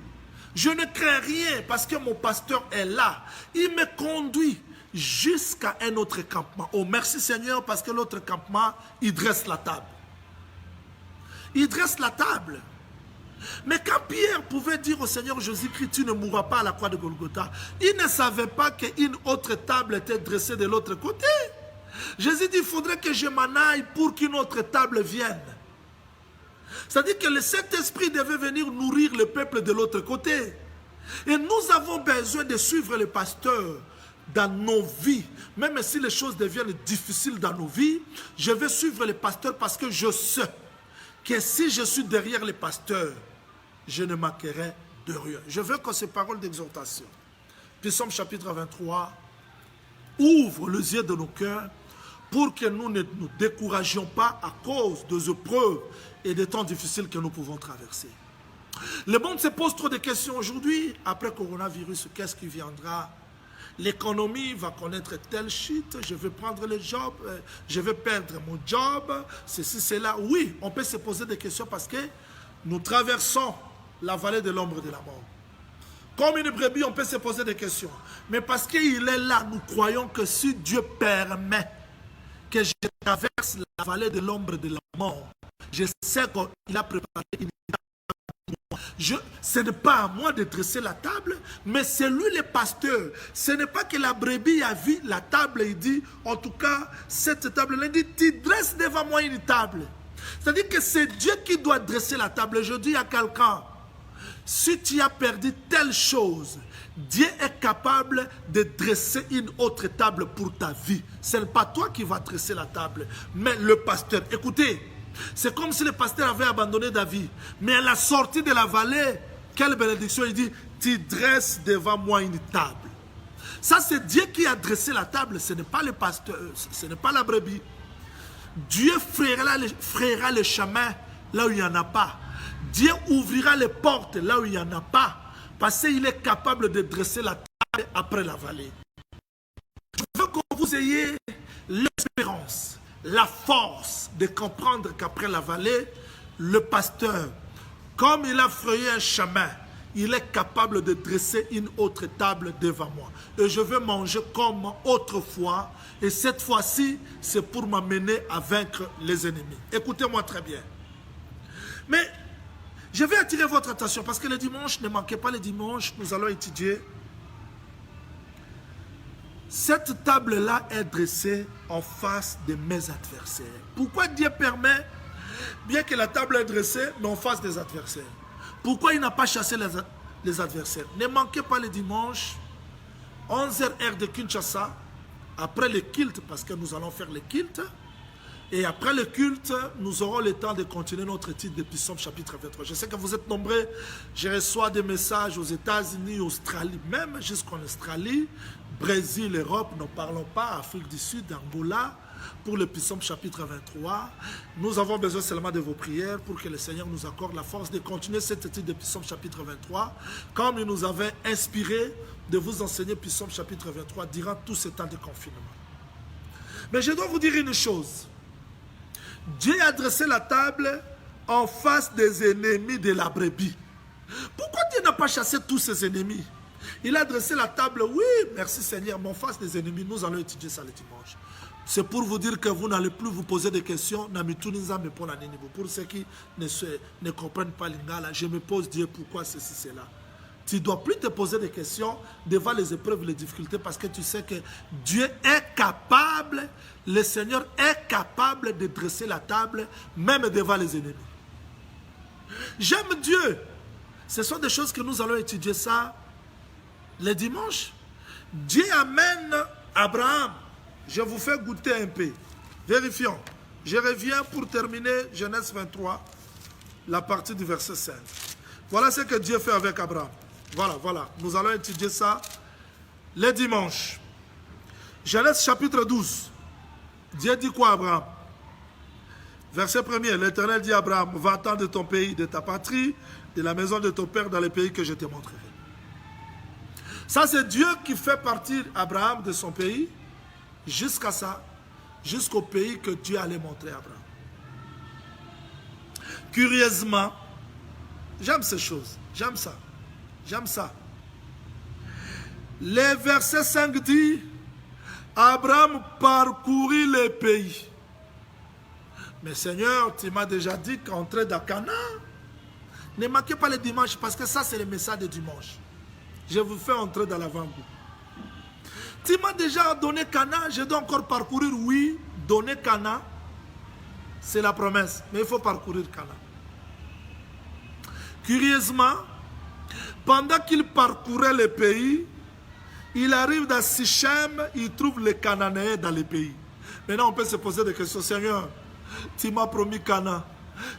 Je ne crains rien parce que mon pasteur est là. Il me conduit jusqu'à un autre campement. Oh, merci Seigneur, parce que l'autre campement, il dresse la table. Il dresse la table. Mais quand Pierre pouvait dire au Seigneur Jésus-Christ, tu ne mourras pas à la croix de Golgotha, il ne savait pas qu'une autre table était dressée de l'autre côté. Jésus dit, il faudrait que je m'en aille pour qu'une autre table vienne. C'est-à-dire que le Saint-Esprit devait venir nourrir le peuple de l'autre côté. Et nous avons besoin de suivre le pasteur dans nos vies. Même si les choses deviennent difficiles dans nos vies, je vais suivre le pasteur parce que je sais que si je suis derrière le pasteur, je ne manquerai de rien. Je veux que ces paroles d'exhortation, Psaume chapitre 23, ouvrent les yeux de nos cœurs pour que nous ne nous découragions pas à cause des épreuves et des temps difficiles que nous pouvons traverser. Le monde se pose trop de questions aujourd'hui. Après coronavirus, qu'est-ce qui viendra? L'économie va connaître telle chute, je vais prendre le job, je vais perdre mon job, ceci, cela. Oui, on peut se poser des questions parce que nous traversons la vallée de l'ombre de la mort. Comme une brebis, on peut se poser des questions. Mais parce qu'il est là, nous croyons que si Dieu permet que je traverse la vallée de l'ombre de la mort, je sais qu'il a préparé une ce n'est pas à moi de dresser la table, mais c'est lui le pasteur. Ce n'est pas que la brebis a vu la table et il dit, en tout cas, cette table-là, il dit, tu dresses devant moi une table. C'est-à-dire que c'est Dieu qui doit dresser la table. Je dis à quelqu'un, si tu as perdu telle chose, Dieu est capable de dresser une autre table pour ta vie. Ce n'est pas toi qui vas dresser la table, mais le pasteur. Écoutez, c'est comme si le pasteur avait abandonné David. Mais à la sortie de la vallée, quelle bénédiction, il dit, tu dresses devant moi une table. Ça, c'est Dieu qui a dressé la table, ce n'est pas le pasteur, ce n'est pas la brebis. Dieu frayera le chemin là où il n'y en a pas. Dieu ouvrira les portes là où il n'y en a pas. Parce qu'il est capable de dresser la table après la vallée. Je veux que vous ayez l'espérance, la force de comprendre qu'après la vallée, le pasteur, comme il a frayé un chemin, il est capable de dresser une autre table devant moi. Et je veux manger comme autrefois. Et cette fois-ci, c'est pour m'amener à vaincre les ennemis. Écoutez-moi très bien. Mais je vais attirer votre attention parce que le dimanche, ne manquez pas le dimanche, nous allons étudier. Cette table-là est dressée en face de mes adversaires. Pourquoi Dieu permet, bien que la table est dressée, mais en face des adversaires? Pourquoi il n'a pas chassé les adversaires? Ne manquez pas le dimanche, 11h heure de Kinshasa, après le culte, parce que nous allons faire le culte. Et après le culte, nous aurons le temps de continuer notre étude de Psaume chapitre 23. Je sais que vous êtes nombreux. Je reçois des messages aux États-Unis, Australie, même jusqu'en Australie, Brésil, Europe, n'en parlons pas, Afrique du Sud, Angola, pour le Psaume chapitre 23. Nous avons besoin seulement de vos prières pour que le Seigneur nous accorde la force de continuer cette étude de Psaume chapitre 23, comme il nous avait inspiré de vous enseigner Psaume chapitre 23 durant tout ce temps de confinement. Mais je dois vous dire une chose. Dieu a dressé la table en face des ennemis de la brebis. Pourquoi Dieu n'a pas chassé tous ses ennemis? Il a dressé la table, oui, merci Seigneur, mais en face des ennemis. Nous allons étudier ça le dimanche. C'est pour vous dire que vous n'allez plus vous poser des questions. Pour ceux qui ne comprennent pas l'ingala, je me pose Dieu pourquoi ceci, cela. Tu ne dois plus te poser des questions devant les épreuves, les difficultés, parce que tu sais que Dieu est capable, le Seigneur est capable de dresser la table, même devant les ennemis. J'aime Dieu. Ce sont des choses que nous allons étudier ça le dimanche. Dieu amène Abraham. Je vous fais goûter un peu. Vérifions. Je reviens pour terminer Genèse 23, la partie du verset 5. Voilà ce que Dieu fait avec Abraham. Voilà. Nous allons étudier ça le dimanche. Genèse chapitre 12. Dieu dit quoi à Abraham? Verset 1er. L'Éternel dit à Abraham, va-t'en de ton pays, de ta patrie, de la maison de ton père dans le pays que je te montrerai. Ça, c'est Dieu qui fait partir Abraham de son pays jusqu'à ça, jusqu'au pays que Dieu allait montrer à Abraham. Curieusement, j'aime ces choses, j'aime ça, j'aime ça. Le verset 5 dit, Abraham parcourut les pays. Mais Seigneur, tu m'as déjà dit qu'entrer dans Canaan, ne manquez pas le dimanche, parce que ça c'est le message de dimanche. Je vous fais entrer dans l'avant-goût. Tu m'as déjà donné Canaan, je dois encore parcourir, oui, donner Canaan, c'est la promesse, mais il faut parcourir Canaan. Curieusement, pendant qu'il parcourait le pays, il arrive dans Sichem, il trouve les Cananéens dans le pays. Maintenant, on peut se poser des questions. Seigneur, tu m'as promis Canaan.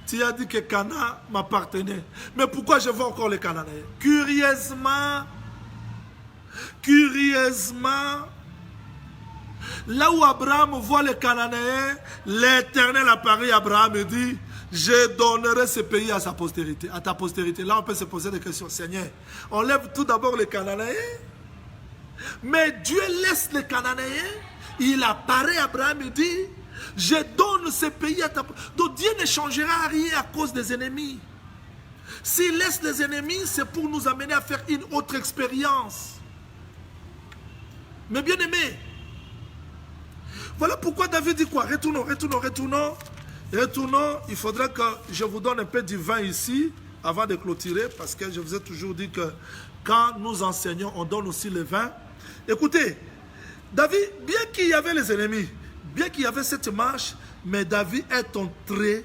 Tu as dit que Canaan m'appartenait. Mais pourquoi je vois encore les Cananéens? Curieusement, là où Abraham voit les Cananéens, l'Éternel apparaît à Abraham et dit, je donnerai ce pays à sa postérité, à ta postérité. Là, on peut se poser des questions. Seigneur, on lève tout d'abord les Cananéens, mais Dieu laisse les Cananéens. Il apparaît à Abraham et dit, je donne ce pays à ta postérité. Donc Dieu ne changera rien à cause des ennemis. S'il laisse les ennemis, c'est pour nous amener à faire une autre expérience. Mais bien aimé, voilà pourquoi David dit quoi? Retournons. Il faudrait que je vous donne un peu du vin ici, avant de clôturer, parce que je vous ai toujours dit que quand nous enseignons, on donne aussi le vin. Écoutez, David, bien qu'il y avait les ennemis, bien qu'il y avait cette marche, mais David est entré,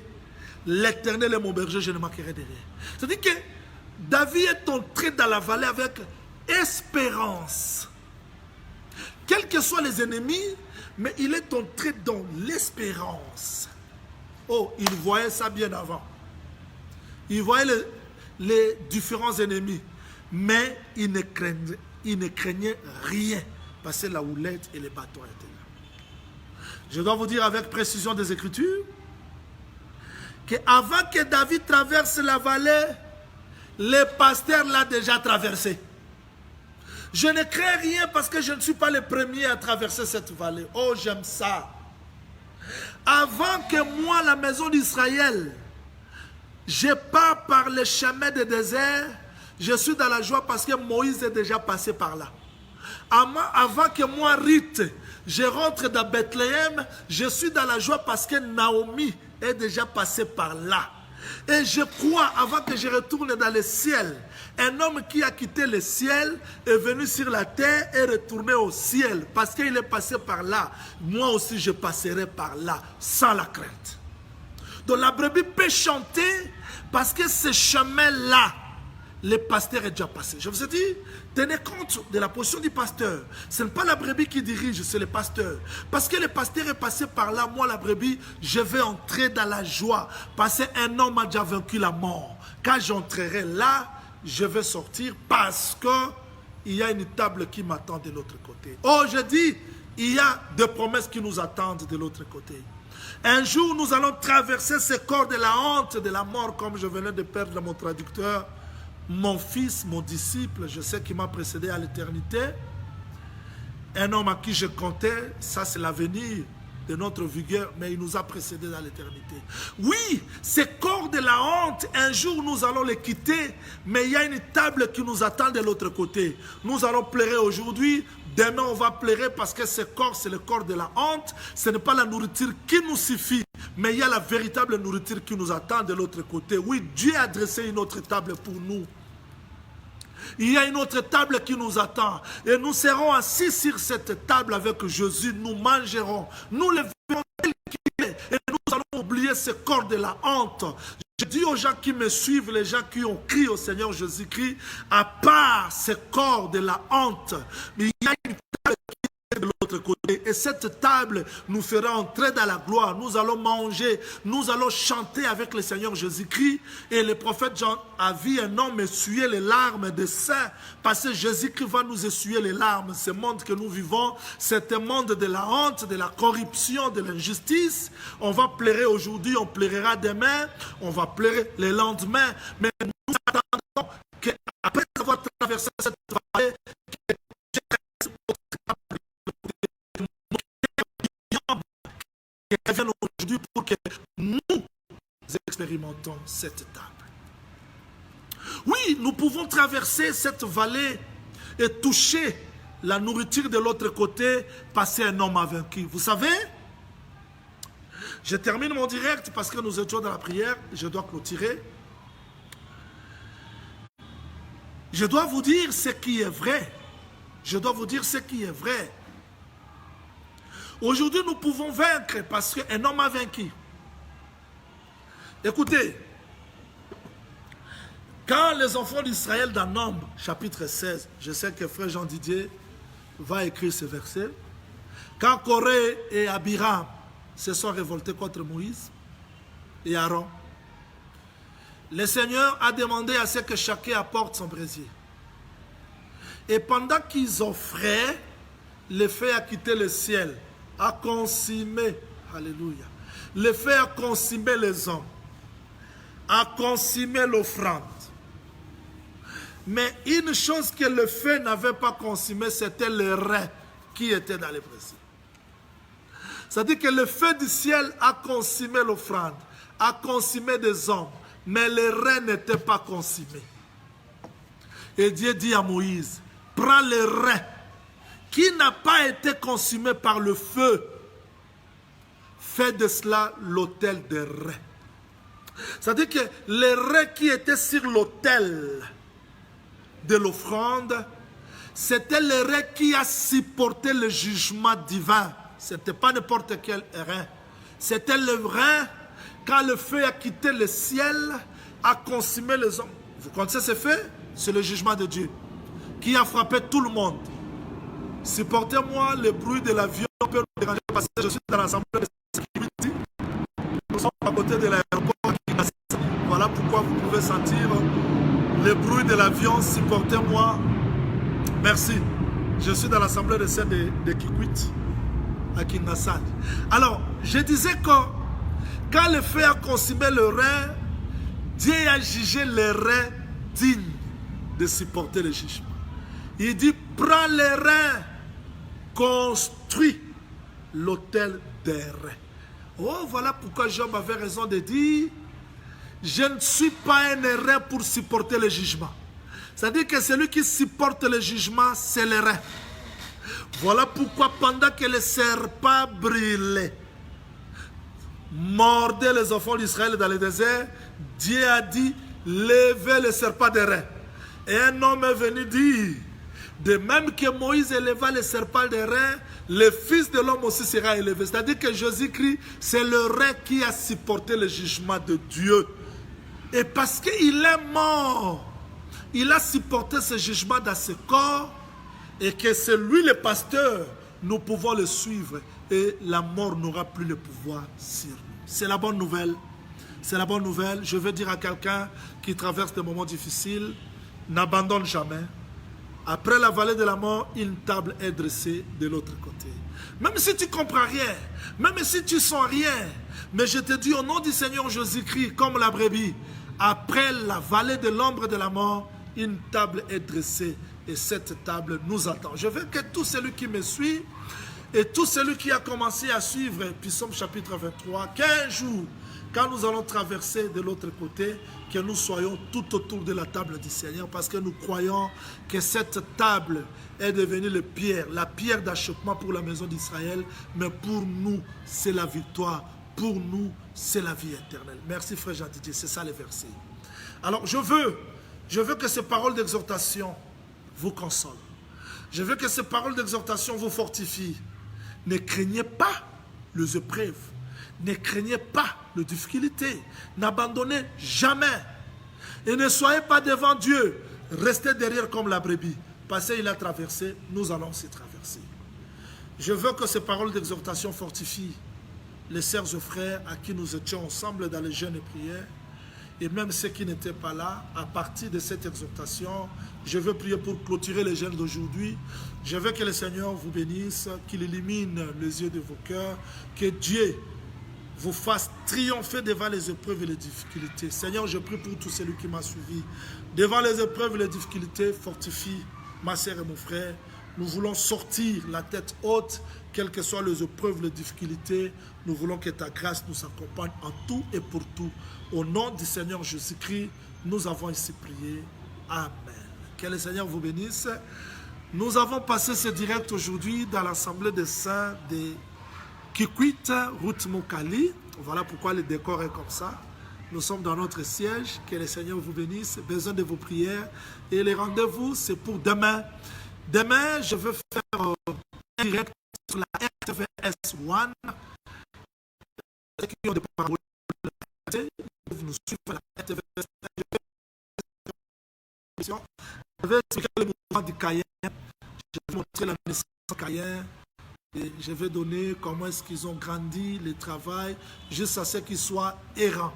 l'Éternel est mon berger, je ne manquerai de rien. C'est-à-dire que David est entré dans la vallée avec espérance. Quels que soient les ennemis, mais il est entré dans l'espérance. Oh, il voyait ça bien avant. Il voyait les différents ennemis, mais il ne craignait rien, parce que la houlette et les bâtons étaient là. Je dois vous dire avec précision des Écritures, qu'avant que David traverse la vallée, le pasteur l'a déjà traversé. Je ne crains rien parce que je ne suis pas le premier à traverser cette vallée. Oh, j'aime ça. Avant que moi, la maison d'Israël, je pars par le chemin du désert, je suis dans la joie parce que Moïse est déjà passé par là. Avant que moi, Ruth, je rentre dans Bethléem, je suis dans la joie parce que Naomi est déjà passée par là. Et je crois, avant que je retourne dans le ciel, un homme qui a quitté le ciel est venu sur la terre et retourné au ciel. Parce qu'il est passé par là. Moi aussi, je passerai par là, sans la crainte. Donc la brebis peut chanter parce que ce chemin-là, le pasteur est déjà passé. Je vous ai dit, tenez compte de la position du pasteur. Ce n'est pas la brebis qui dirige, c'est le pasteur. Parce que le pasteur est passé par là, moi la brebis, je vais entrer dans la joie. Parce qu'un homme a déjà vaincu la mort. Quand j'entrerai là, je vais sortir parce qu'il y a une table qui m'attend de l'autre côté. Oh, je dis, il y a des promesses qui nous attendent de l'autre côté. Un jour, nous allons traverser ce corps de la honte, de la mort, comme je venais de perdre mon traducteur. Mon fils, mon disciple, je sais qu'il m'a précédé à l'éternité. Un homme à qui je comptais, ça c'est l'avenir de notre vigueur, mais il nous a précédés dans l'éternité. Oui, ce corps de la honte, un jour nous allons le quitter, mais il y a une table qui nous attend de l'autre côté. Nous allons pleurer aujourd'hui, demain on va pleurer parce que ce corps, c'est le corps de la honte. Ce n'est pas la nourriture qui nous suffit, mais il y a la véritable nourriture qui nous attend de l'autre côté. Oui, Dieu a dressé une autre table pour nous. Il y a une autre table qui nous attend. Et nous serons assis sur cette table avec Jésus. Nous mangerons. Nous le verrons tel qu'il est. Et nous allons oublier ce corps de la honte. Je dis aux gens qui me suivent, les gens qui ont crié au Seigneur Jésus-Christ, à part ce corps de la honte, mais il y a une table qui est de l'autre côté. Et cette table nous fera entrer dans la gloire. Nous allons manger, nous allons chanter avec le Seigneur Jésus-Christ. Et le prophète Jean a vu un homme essuyer les larmes des saints. Parce que Jésus-Christ va nous essuyer les larmes. Ce monde que nous vivons, c'est un monde de la honte, de la corruption, de l'injustice. On va pleurer aujourd'hui, on pleurera demain, on va pleurer le lendemain. Mais nous attendons qu'après avoir traversé cette vallée, que cette table. Oui, nous pouvons traverser cette vallée et toucher la nourriture de l'autre côté, passer un homme vaincu. Vous savez, je termine mon direct parce que nous étions dans la prière, je dois clôturer. Je dois vous dire ce qui est vrai. Je dois vous dire ce qui est vrai. Aujourd'hui, nous pouvons vaincre parce qu'un homme a vaincu. Écoutez, quand les enfants d'Israël dans Nombre, chapitre 16, je sais que frère Jean Didier va écrire ce verset, quand Corée et Abiram se sont révoltés contre Moïse et Aaron, le Seigneur a demandé à ce que chacun apporte son brasier. Et pendant qu'ils offraient, le feu a quitté le ciel, a consumé, alléluia, le feu a consumé les hommes, a consumé l'offrande. Mais une chose que le feu n'avait pas consumé, c'était le rein qui était dans les brasiers. C'est-à-dire que le feu du ciel a consumé l'offrande, a consumé des hommes, mais le rein n'était pas consumé. Et Dieu dit à Moïse, prends le rein qui n'a pas été consumé par le feu, fais de cela l'autel des reins. C'est-à-dire que le rein qui était sur l'autel de l'offrande, c'était le rein qui a supporté le jugement divin. Ce n'était pas n'importe quel rein. C'était le rein, quand le feu a quitté le ciel, a consumé les hommes. Vous connaissez ce fait? C'est le jugement de Dieu qui a frappé tout le monde. Supportez-moi, le bruit de l'avion peut nous déranger parce que je suis dans l'assemblée de sécurité. Nous sommes à côté de l'aéroport. Voilà pourquoi vous pouvez sentir le bruit de l'avion. Supportez-moi. Merci. Je suis dans l'assemblée de celle de Kikwit à Kingasal. Alors, je disais que quand le feu a consumé le rein, Dieu a jugé le rein digne de supporter le jugement. Il dit, prends les reins, construis l'autel des reins. Oh, voilà pourquoi Job avait raison de dire, je ne suis pas un rein pour supporter le jugement. C'est-à-dire que celui qui supporte le jugement, c'est le rein. Voilà pourquoi pendant que le serpent brûlait, mordait les enfants d'Israël dans le désert, Dieu a dit, levez le serpent des reins. Et un homme est venu dire, de même que Moïse éleva le serpent des reins, le Fils de l'homme aussi sera élevé. C'est-à-dire que Jésus-Christ, c'est le rein qui a supporté le jugement de Dieu. Et parce qu'il est mort, il a supporté ce jugement dans ce corps, et que c'est lui le pasteur, nous pouvons le suivre, et la mort n'aura plus le pouvoir sur nous. C'est la bonne nouvelle. C'est la bonne nouvelle. Je veux dire à quelqu'un qui traverse des moments difficiles, n'abandonne jamais. Après la vallée de la mort, une table est dressée de l'autre côté. Même si tu ne comprends rien, même si tu ne sens rien, mais je te dis au nom du Seigneur Jésus-Christ, comme la brebis, après la vallée de l'ombre de la mort, une table est dressée et cette table nous attend. Je veux que tout celui qui me suit et tout celui qui a commencé à suivre Psaume chapitre 23, 15 jours, quand nous allons traverser de l'autre côté, que nous soyons tout autour de la table du Seigneur, parce que nous croyons que cette table est devenue la pierre d'achoppement pour la maison d'Israël, mais pour nous, c'est la victoire, pour nous, c'est la vie éternelle. Merci frère Jean-Didier, c'est ça les versets. Alors je veux que ces paroles d'exhortation vous consolent. Je veux que ces paroles d'exhortation vous fortifient. Ne craignez pas les épreuves. Ne craignez pas les difficultés. N'abandonnez jamais. Et ne soyez pas devant Dieu. Restez derrière comme la brebis. Parce qu'il a traversé, nous allons aussi traverser. Je veux que ces paroles d'exhortation fortifient les sœurs et frères à qui nous étions ensemble dans les jeûnes et prières. Et même ceux qui n'étaient pas là, à partir de cette exhortation, je veux prier pour clôturer les jeûnes d'aujourd'hui. Je veux que le Seigneur vous bénisse, qu'il illumine les yeux de vos cœurs, que Dieu vous fasse triompher devant les épreuves et les difficultés. Seigneur, je prie pour tout celui qui m'a suivi. Devant les épreuves et les difficultés, fortifie ma sœur et mon frère. Nous voulons sortir la tête haute, quelles que soient les épreuves, les difficultés. Nous voulons que ta grâce nous accompagne en tout et pour tout. Au nom du Seigneur Jésus-Christ, nous avons ici prié. Amen. Que le Seigneur vous bénisse. Nous avons passé ce direct aujourd'hui dans l'Assemblée des Saints de Kikwit, route Mokali. Voilà pourquoi le décor est comme ça. Nous sommes dans notre siège. Que le Seigneur vous bénisse. Besoin de vos prières. Et les rendez-vous, c'est pour demain. Demain, je vais faire un direct sur la RTVS One. Ceux qui ont des paroles, vous nous suivez à la RTVS. Je vais expliquer le mouvement du Cayenne. Je vais montrer la naissance du Cayenne. Et je vais donner comment est-ce qu'ils ont grandi, le travail, jusqu'à ce qu'ils soient errants.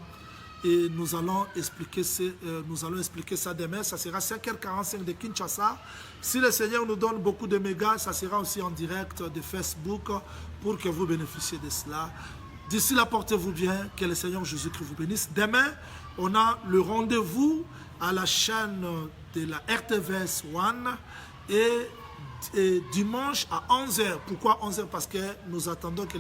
Et nous allons expliquer ça demain. Ça sera 5h45 de Kinshasa. Si le Seigneur nous donne beaucoup de mégas, ça sera aussi en direct de Facebook pour que vous bénéficiez de cela. D'ici là, portez-vous bien. Que le Seigneur Jésus-Christ vous bénisse. Demain, on a le rendez-vous à la chaîne de la RTVS One et dimanche à 11h. Pourquoi 11h? Parce que nous attendons que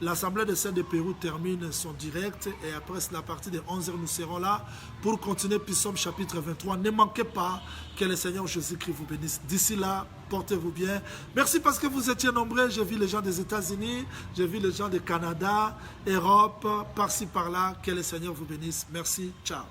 l'Assemblée des Saints de Pérou termine son direct et après la partie de 11h, nous serons là pour continuer Psaume chapitre 23. Ne manquez pas, que le Seigneur Jésus-Christ vous bénisse. D'ici là, portez-vous bien. Merci parce que vous étiez nombreux. J'ai vu les gens des États-Unis, j'ai vu les gens du Canada, Europe, par-ci, par-là. Que le Seigneur vous bénisse. Merci. Ciao.